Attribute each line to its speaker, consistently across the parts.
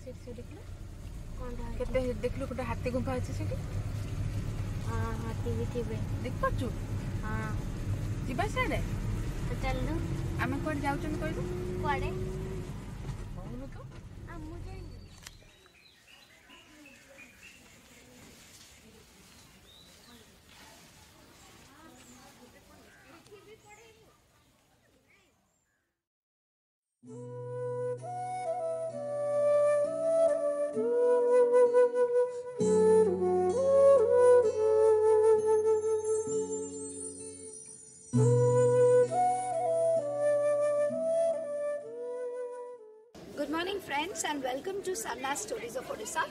Speaker 1: କେତେ ଦେଖିଲୁ ଗୋଟେ ହାତୀ ଗୁମ୍ଫା ଅଛି ସେଠି।
Speaker 2: ହାତୀ ବି ଥିବେ।
Speaker 1: ଦେଖିପାରୁଛୁ?
Speaker 2: ହଁ।
Speaker 1: ଯିବା ସିଆଡ଼େ।
Speaker 2: ତ ଚାଲୁ।
Speaker 1: ଆମେ କୁଆଡ଼େ ଯାଉଛନ୍ତି କହିଲୁ?
Speaker 2: କୁଆଡ଼େ?
Speaker 1: କହୁନୁ ତ।
Speaker 2: ମୁଁ ଜାଣିନି।
Speaker 3: Good morning friends and welcome to Sarnath Stories of Odisha.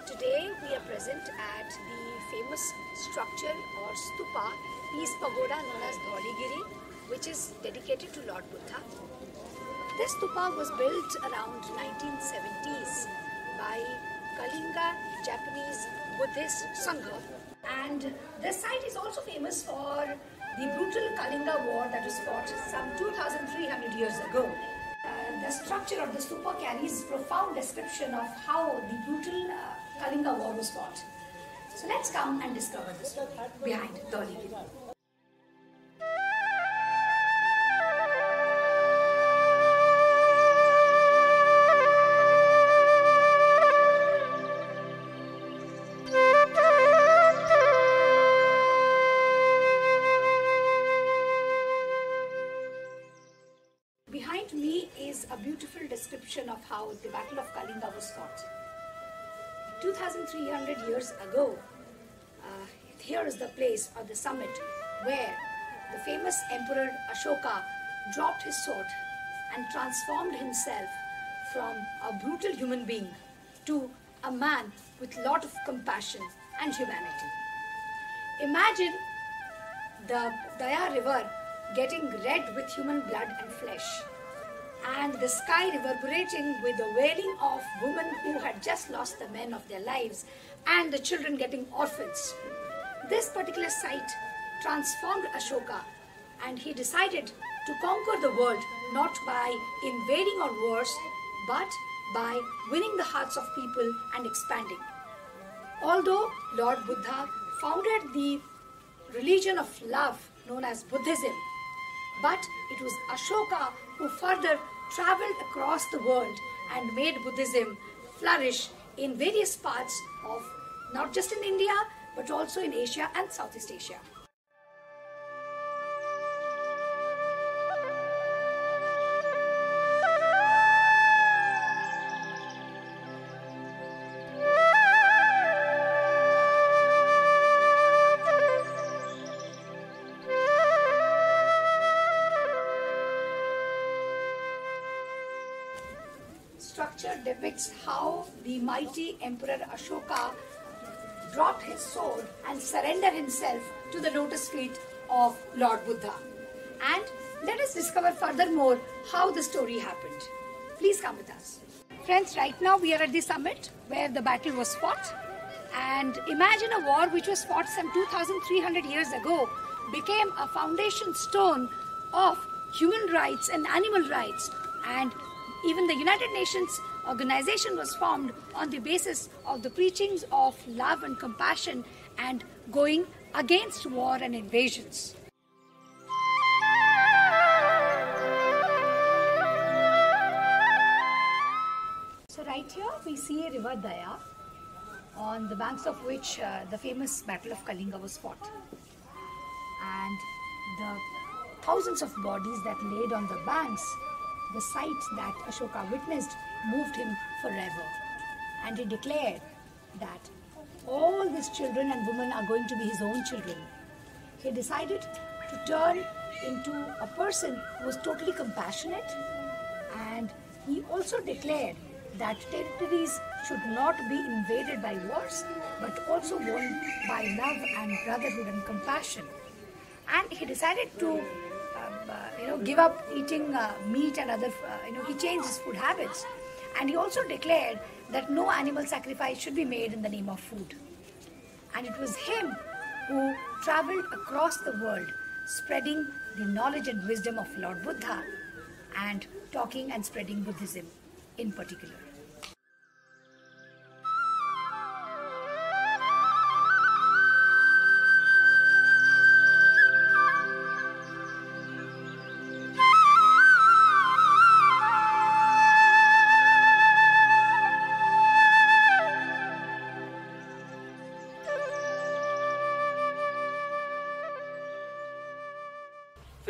Speaker 3: Today we are present at the famous structure or stupa, peace pagoda known as Dhauligiri, which is dedicated to Lord Buddha. This stupa was built around 1970s by Kalinga Japanese Buddhist Sangha, and this site is also famous for the brutal Kalinga war that was fought some 2300 years ago. The structure of the stupa carries profound description of how the brutal Kalinga war was fought. So let's come and discover this behind Dhauligiri. Behind me is a beautiful description of how the Battle of Kalinga was fought. 2300 years ago, here is the place or the summit where the famous Emperor Ashoka dropped his sword and transformed himself from a brutal human being to a man with a lot of compassion and humanity. Imagine the Daya river getting red with human blood and flesh, and the sky reverberating with the wailing of women who had just lost the men of their lives and the children getting orphans. This particular sight transformed Ashoka, and he decided to conquer the world not by invading or wars, but by winning the hearts of people and expanding. Although Lord Buddha founded the religion of love known as Buddhism, but it was Ashoka who further traveled across the world and made Buddhism flourish in various parts of not just in India but also in Asia and Southeast Asia. Structure depicts how the mighty Emperor Ashoka dropped his sword and surrendered himself to the lotus feet of Lord Buddha. And let us discover furthermore how the story happened. Please come with us. Friends, right now we are at the summit where the battle was fought. And imagine a war which was fought some 2300 years ago became a foundation stone of human rights and animal rights, and even the United Nations organization was formed on the basis of the preachings of love and compassion and going against war and invasions. So right here we see a river Daya, on the banks of which the famous Battle of Kalinga was fought. And the thousands of bodies that laid on the banks, the sight that Ashoka witnessed moved him forever. And he declared that all these children and women are going to be his own children. He decided to turn into a person who was totally compassionate, and he also declared that territories should not be invaded by wars but also won by love and brotherhood and compassion. And he decided to give up eating meat and other, he changed his food habits. And he also declared that no animal sacrifice should be made in the name of food. And it was him who traveled across the world spreading the knowledge and wisdom of Lord Buddha and talking and spreading Buddhism in particular.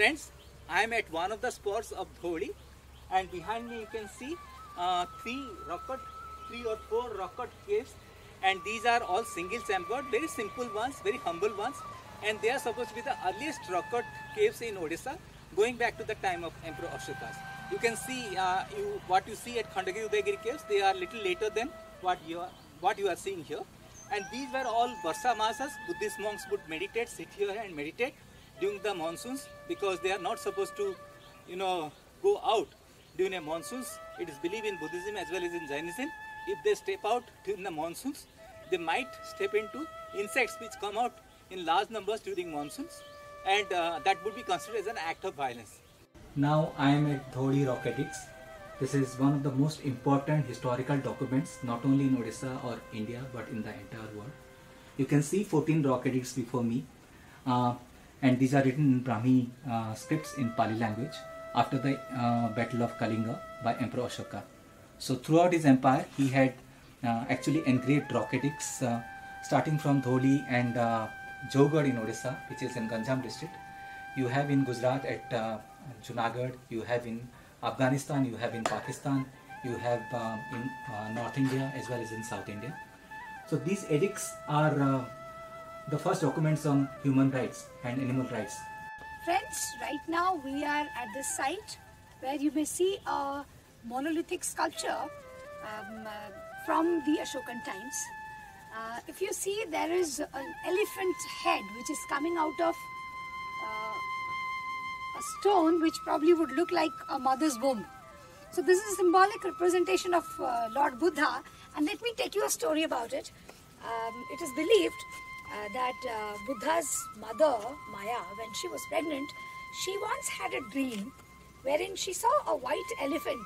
Speaker 4: Friends, I am at one of the spots of Dholi, and behind me you can see three or four rock-cut caves, and these are all single chambered, very simple ones, very humble ones, and they are supposed to be the earliest rock-cut caves in Odisha, going back to the time of Emperor Ashoka. You can see what you see at Khandagiri Udayagiri caves. They are little later than what you are seeing here, and these were all Varsha Masas. Buddhist monks would meditate, sit here and meditate during the monsoons, because they are not supposed to, go out during a monsoons. It is believed in Buddhism as well as in Jainism. If they step out during the monsoons, they might step into insects which come out in large numbers during monsoons, and that would be considered as an act of violence. Now I am at Dholi Rocketics. This is one of the most important historical documents, not only in Odisha or India, but in the entire world. You can see 14 rocketics before me, and these are written in Brahmi scripts in Pali language after the Battle of Kalinga by Emperor Ashoka. So throughout his empire, he had actually engraved rocketics starting from Dholi and Jogad in Odisha, which is in Ganjam district. You have in Gujarat at Junagadh, you have in Afghanistan, you have in Pakistan, you have in North India as well as in South India. So these edicts are the first documents on human rights and animal rights.
Speaker 3: Friends, right now we are at this site where you may see a monolithic sculpture from the Ashokan times. If you see, there is an elephant head which is coming out of a stone which probably would look like a mother's womb. So this is a symbolic representation of Lord Buddha, and let me take you a story about it. It is believed that Buddha's mother, Maya, when she was pregnant, she once had a dream wherein she saw a white elephant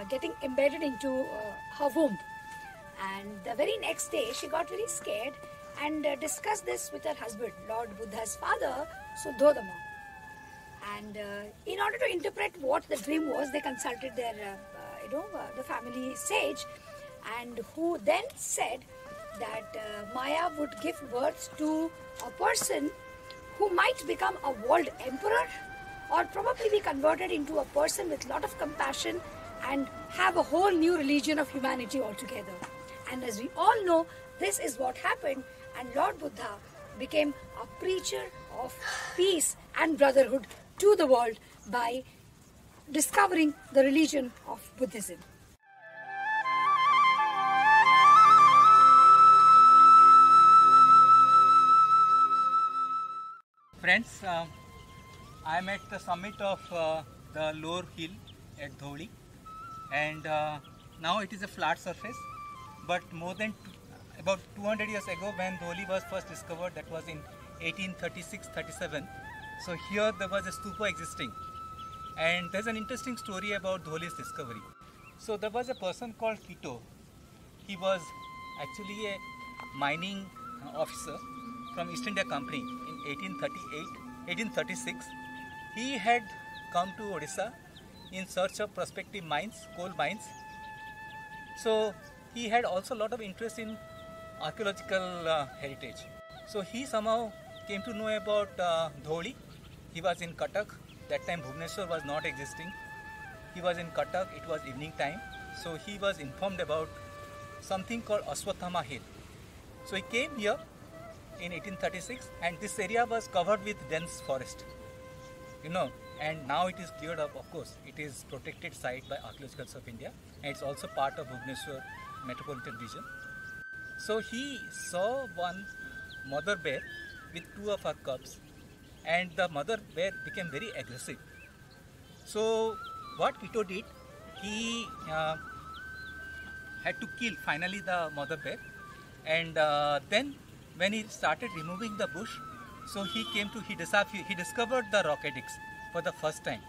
Speaker 3: getting embedded into her womb. And the very next day, she got very scared and discussed this with her husband, Lord Buddha's father, Suddhodama. And in order to interpret what the dream was, they consulted their, the family sage, and who then said that Maya would give birth to a person who might become a world emperor, or probably be converted into a person with a lot of compassion and have a whole new religion of humanity altogether. And as we all know, this is what happened, and Lord Buddha became a preacher of peace and brotherhood to the world by discovering the religion of Buddhism.
Speaker 4: Friends, I am at the summit of the lower hill at Dholi, and now it is a flat surface, but more than about 200 years ago, when Dholi was first discovered, that was in 1836-37, so here there was a stupa existing, and there's an interesting story about Dholi's discovery. So there was a person called Kito. He was actually a mining officer from East India Company in 1836. He had come to Odisha in search of prospective mines, coal mines. So he had also a lot of interest in archaeological heritage. So he somehow came to know about Dholi. He was in Cuttack. That time Bhubaneswar was not existing. He was in Cuttack. It was evening time. So he was informed about something called Aswathama Hill. So he came here in 1836, and this area was covered with dense forest, and now it is cleared up. Of course, it is protected site by Archaeological Survey of India, and it's also part of Bhubaneswar metropolitan region. So he saw one mother bear with two of her cubs, and the mother bear became very aggressive. So what Kito did, he had to kill finally the mother bear, and then when he started removing the bush, so he discovered the rocketics for the first time,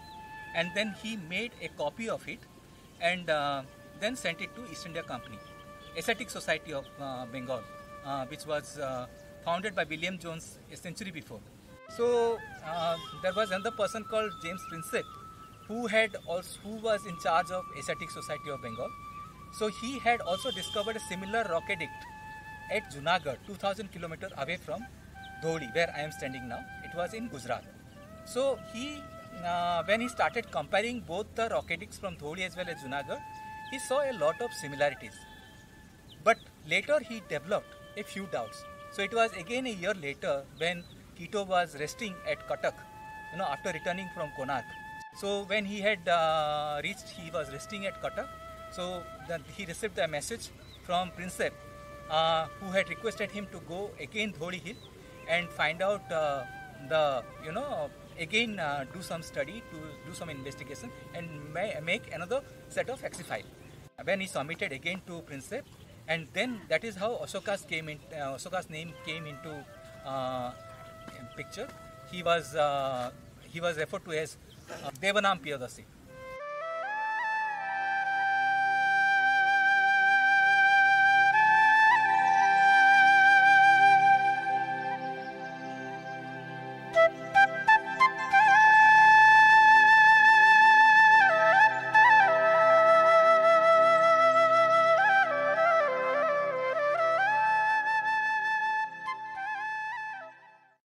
Speaker 4: and then he made a copy of it and then sent it to East India Company, Asiatic Society of Bengal, which was founded by William Jones a century before. So there was another person called James Prinsep, who was in charge of Asiatic Society of Bengal. So he had also discovered a similar rocketict at Junagadh, 2000 kilometers away from Dholi, where I am standing now. It was in Gujarat. So he, when he started comparing both the rocketics from Dholi as well as Junagadh, he saw a lot of similarities. But later he developed a few doubts. So it was again a year later when Quito was resting at Cuttack, after returning from Konark. So when he had reached, he was resting at Cuttack. So then he received a message from Prinsep, who had requested him to go again Dholi Hill and find out again do some study, to do some investigation and make another set of axi file. When he submitted again to Prinsep, and then that is how Ashoka's name came into picture. He was referred to as Devanam Piyadasi.